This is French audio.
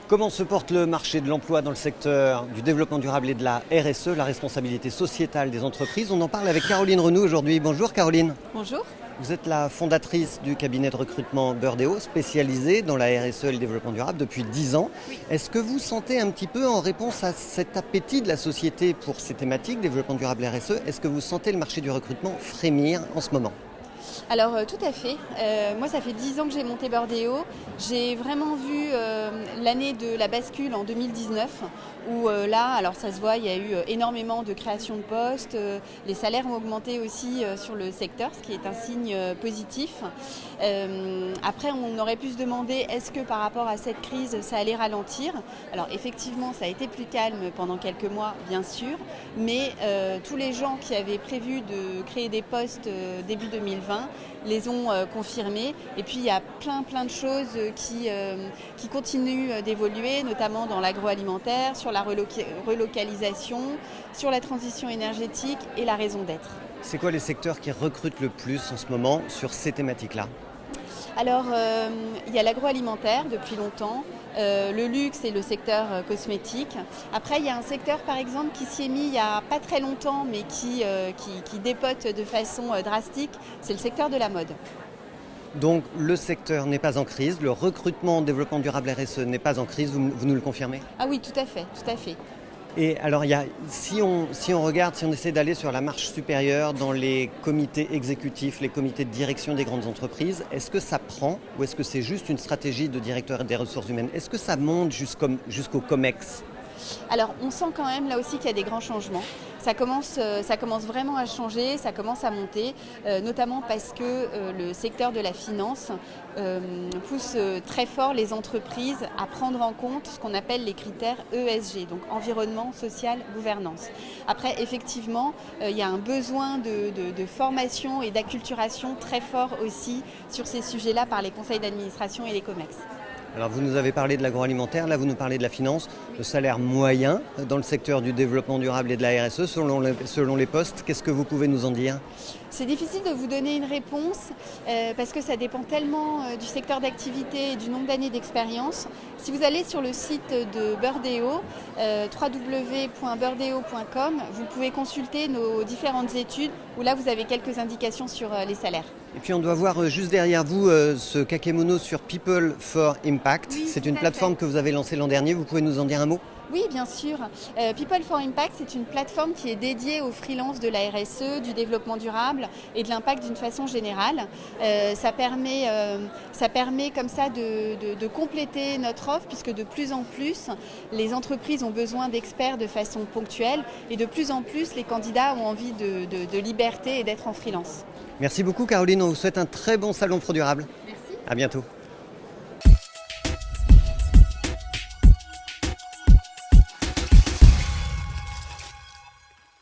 Comment se porte le marché de l'emploi dans le secteur du développement durable et de la RSE, la responsabilité sociétale des entreprises? On en parle avec Caroline Renoux aujourd'hui. Bonjour Caroline. Bonjour. Vous êtes la fondatrice du cabinet de recrutement Birdeo, spécialisé dans la RSE et le développement durable depuis 10 ans. Oui. Est-ce que vous sentez un petit peu, en réponse à cet appétit de la société pour ces thématiques, développement durable et RSE, est-ce que vous sentez le marché du recrutement frémir en ce moment? Alors tout à fait. Moi ça fait 10 ans que j'ai monté Birdeo. J'ai vraiment vu l'année de la bascule en 2019 où là, alors ça se voit, il y a eu énormément de création de postes. Les salaires ont augmenté aussi sur le secteur, ce qui est un signe positif. Après, on aurait pu se demander est-ce que par rapport à cette crise, ça allait ralentir? Alors effectivement, ça a été plus calme pendant quelques mois, bien sûr, mais tous les gens qui avaient prévu de créer des postes début 2020 les ont confirmés. Et puis il y a plein de choses qui continuent d'évoluer, notamment dans l'agroalimentaire, sur la relocalisation, sur la transition énergétique et la raison d'être. C'est quoi les secteurs qui recrutent le plus en ce moment sur ces thématiques-là? Alors, il y a l'agroalimentaire depuis longtemps, le luxe et le secteur cosmétique. Après, il y a un secteur, par exemple, qui s'y est mis il n'y a pas très longtemps, mais qui dépote de façon drastique, c'est le secteur de la mode. Donc le secteur n'est pas en crise, le recrutement, développement durable RSE n'est pas en crise, vous nous le confirmez? Ah oui, tout à fait, tout à fait. Et alors, si on regarde, si on essaie d'aller sur la marche supérieure dans les comités exécutifs, les comités de direction des grandes entreprises, est-ce que ça prend ou est-ce que c'est juste une stratégie de directeur des ressources humaines? Est-ce que ça monte jusqu'au COMEX? Alors on sent quand même là aussi qu'il y a des grands changements. Ça commence vraiment à changer, ça commence à monter, notamment parce que le secteur de la finance pousse très fort les entreprises à prendre en compte ce qu'on appelle les critères ESG, donc environnement, social, gouvernance. Après, effectivement, il y a un besoin de formation et d'acculturation très fort aussi sur ces sujets-là par les conseils d'administration et les COMEX. Alors vous nous avez parlé de l'agroalimentaire, là vous nous parlez de la finance, le salaire moyen dans le secteur du développement durable et de la RSE selon les postes, qu'est-ce que vous pouvez nous en dire? C'est difficile de vous donner une réponse parce que ça dépend tellement du secteur d'activité et du nombre d'années d'expérience. Si vous allez sur le site de Birdeo, www.birdeo.com, vous pouvez consulter nos différentes études où là vous avez quelques indications sur les salaires. Et puis on doit voir juste derrière vous ce kakémono sur People for Impact. Oui, c'est une plateforme que vous avez lancée l'an dernier, vous pouvez nous en dire un mot? Oui, bien sûr. People for Impact, c'est une plateforme qui est dédiée aux freelances de la RSE, du développement durable et de l'impact d'une façon générale. Ça permet comme ça de compléter notre offre puisque de plus en plus, les entreprises ont besoin d'experts de façon ponctuelle et de plus en plus, les candidats ont envie de liberté et d'être en freelance. Merci beaucoup Caroline, on vous souhaite un très bon salon Pro Durable. Merci. À bientôt.